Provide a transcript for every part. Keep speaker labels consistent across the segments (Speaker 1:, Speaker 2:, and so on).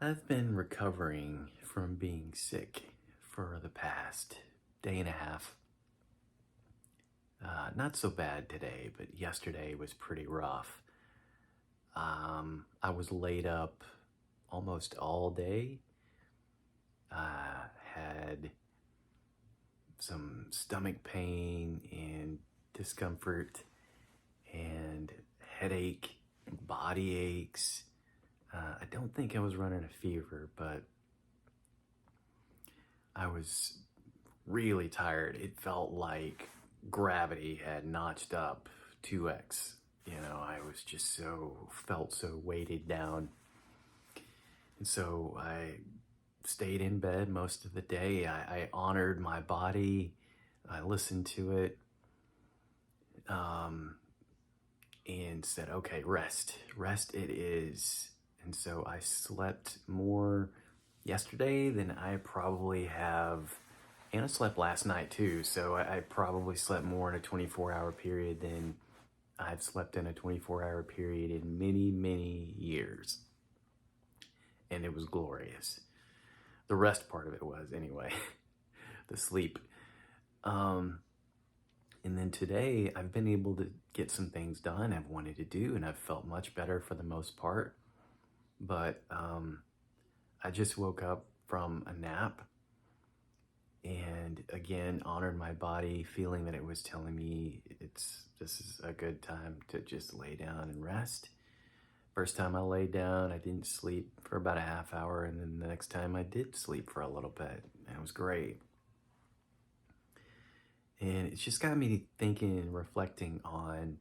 Speaker 1: I've been recovering from being sick for the past day and a half. Not so bad today, but yesterday was pretty rough. I was laid up almost all day. Had some stomach pain and discomfort and headache, body aches. I don't think I was running a fever, but I was really tired. It felt like gravity had notched up 2x. I was just felt so weighted down. And so I stayed in bed most of the day. I honored my body. I listened to it and said, okay, rest it is. And so I slept more yesterday than I probably have. And I slept last night too, so I probably slept more in a 24-hour period than I've slept in a 24-hour period in many, many years. And it was glorious. The rest part of it was, anyway, the sleep. And then today, I've been able to get some things done I've wanted to do, and I've felt much better for the most part. But I just woke up from a nap and again honored my body, feeling that it was telling me this is a good time to just lay down and rest. First time I laid down, I didn't sleep for about a half hour, and then the next time I did sleep for a little bit, and it was great. And it's just got me thinking and reflecting on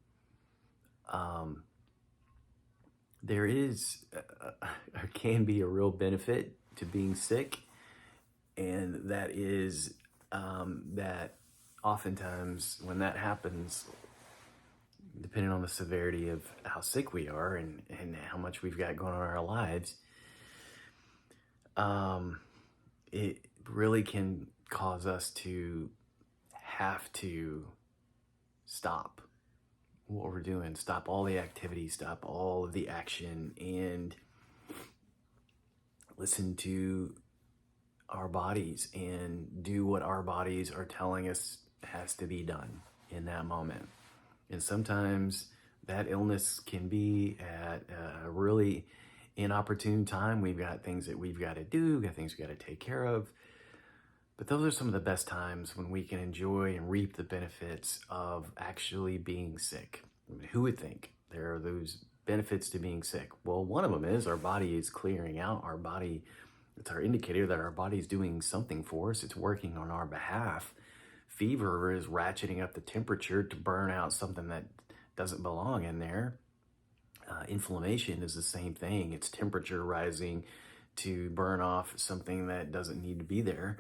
Speaker 1: there can be a real benefit to being sick, and that is that oftentimes when that happens, depending on the severity of how sick we are and how much we've got going on in our lives, it really can cause us to have to stop what we're doing, stop all the activity, stop all of the action, and listen to our bodies and do what our bodies are telling us has to be done in that moment. And sometimes that illness can be at a really inopportune time. We've got things that we've got to do, we've got things we've got to take care of. But those are some of the best times when we can enjoy and reap the benefits of actually being sick. I mean, who would think there are those benefits to being sick? Well, one of them is our body is clearing out. Our body, it's our indicator that our body is doing something for us. It's working on our behalf. Fever is ratcheting up the temperature to burn out something that doesn't belong in there. Inflammation is the same thing. It's temperature rising to burn off something that doesn't need to be there.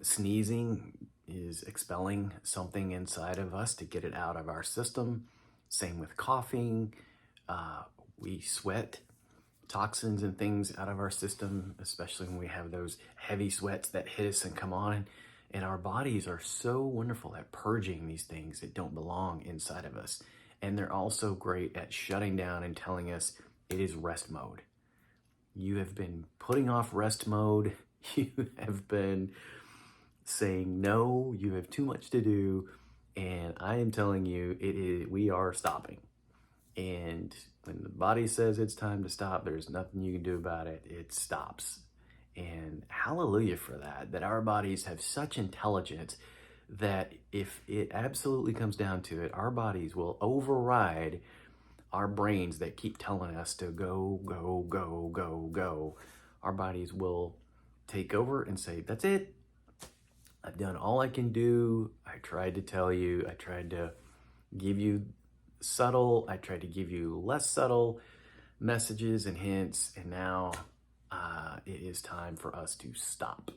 Speaker 1: Sneezing is expelling something inside of us to get it out of our system. Same with coughing. We sweat toxins and things out of our system, especially when we have those heavy sweats that hit us and come on. And our bodies are so wonderful at purging these things that don't belong inside of us. And they're also great at shutting down and telling us it is rest mode. You have been putting off rest mode. You have been saying no, you have too much to do, and I am telling you, we are stopping. And when the body says it's time to stop, there's nothing you can do about it. It stops. And hallelujah for that our bodies have such intelligence that if it absolutely comes down to it, our bodies will override our brains that keep telling us to go, go, go, go, go. Our bodies will take over and say, that's it. I've done all I can do. I tried to tell you, I tried to give you subtle, I tried to give you less subtle messages and hints, and now it is time for us to stop.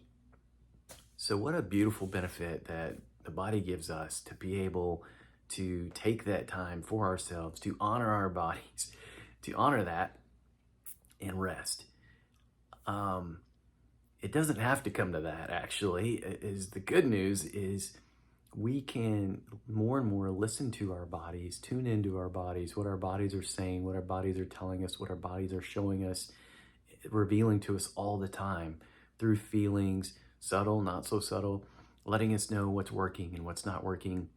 Speaker 1: So what a beautiful benefit that the body gives us to be able to take that time for ourselves, to honor our bodies, to honor that and rest. It doesn't have to come to that, actually. The good news is we can more and more listen to our bodies, tune into our bodies, what our bodies are saying, what our bodies are telling us, what our bodies are showing us, revealing to us all the time through feelings, subtle, not so subtle, letting us know what's working and what's not working.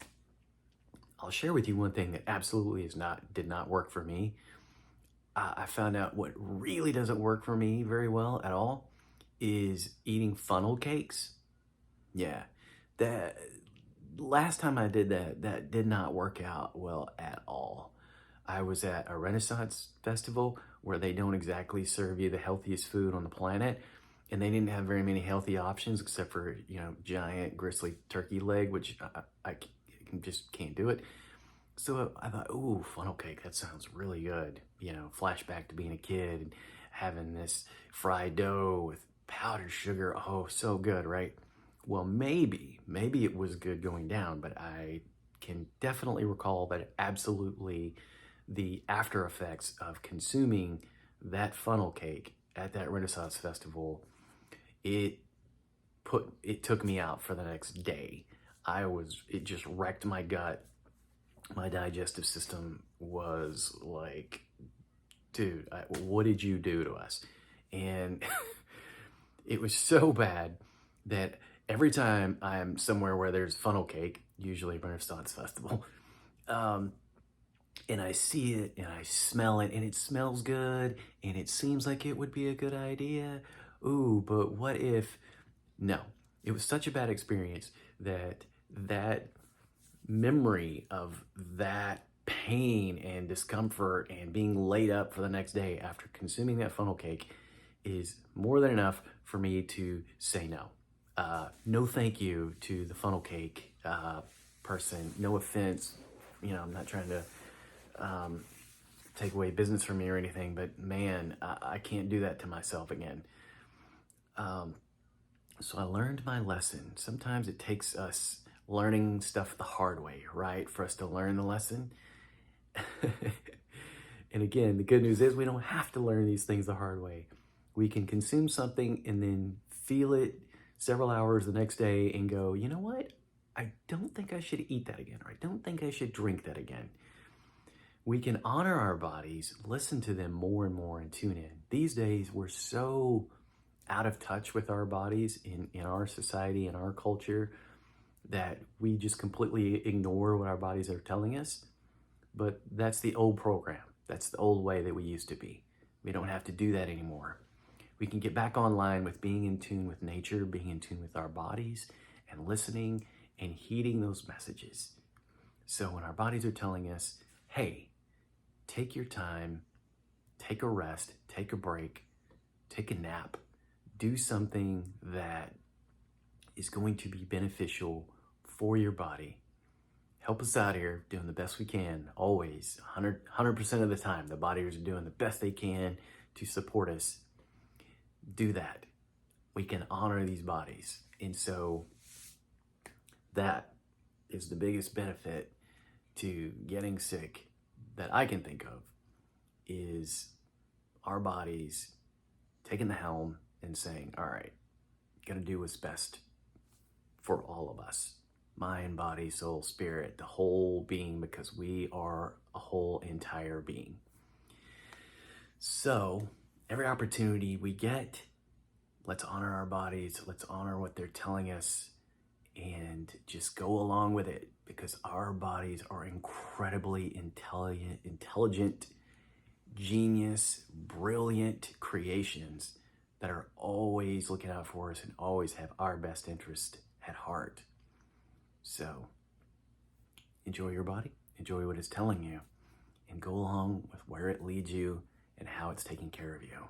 Speaker 1: I'll share with you one thing that absolutely did not work for me. I found out what really doesn't work for me very well at all is eating funnel cakes. Yeah, that last time I did that, that did not work out well at all. I was at a Renaissance festival where they don't exactly serve you the healthiest food on the planet, and they didn't have very many healthy options except for, giant gristly turkey leg, which I just can't do it. So I thought, ooh, funnel cake, that sounds really good. Flashback to being a kid and having this fried dough with powdered sugar. Oh, so good, right? Well, maybe it was good going down, but I can definitely recall that absolutely the after effects of consuming that funnel cake at that Renaissance festival, it took me out for the next day. It just wrecked my gut. My digestive system was like, dude, what did you do to us? And it was so bad that every time I'm somewhere where there's funnel cake, usually Renaissance Festival, and I see it and I smell it and it smells good and it seems like it would be a good idea. Ooh, but what if? No, it was such a bad experience that memory of that pain and discomfort and being laid up for the next day after consuming that funnel cake is more than enough for me to say no. No thank you to the funnel cake person. No offense. I'm not trying to take away business from me or anything, but man, I can't do that to myself again. So I learned my lesson. Sometimes it takes us learning stuff the hard way, right? For us to learn the lesson. And again, the good news is we don't have to learn these things the hard way. We can consume something and then feel it several hours the next day and go, you know what? I don't think I should eat that again, or I don't think I should drink that again. We can honor our bodies, listen to them more and more, and tune in. These days, we're so out of touch with our bodies in our society, in our culture, that we just completely ignore what our bodies are telling us. But that's the old program. That's the old way that we used to be. We don't have to do that anymore. We can get back online with being in tune with nature, being in tune with our bodies, and listening and heeding those messages. So when our bodies are telling us, hey, take your time, take a rest, take a break, take a nap, do something that is going to be beneficial for your body. Help us out here, doing the best we can, always, 100% of the time. The bodies are doing the best they can to support us. Do that. We can honor these bodies. And so that is the biggest benefit to getting sick that I can think of, is our bodies taking the helm and saying, all right, gonna do what's best for all of us. Mind, body, soul, spirit, the whole being, because we are a whole entire being. So every opportunity we get, let's honor our bodies, let's honor what they're telling us, and just go along with it, because our bodies are incredibly intelligent, genius, brilliant creations that are always looking out for us and always have our best interest at heart. So enjoy your body, enjoy what it's telling you, and go along with where it leads you and how it's taking care of you.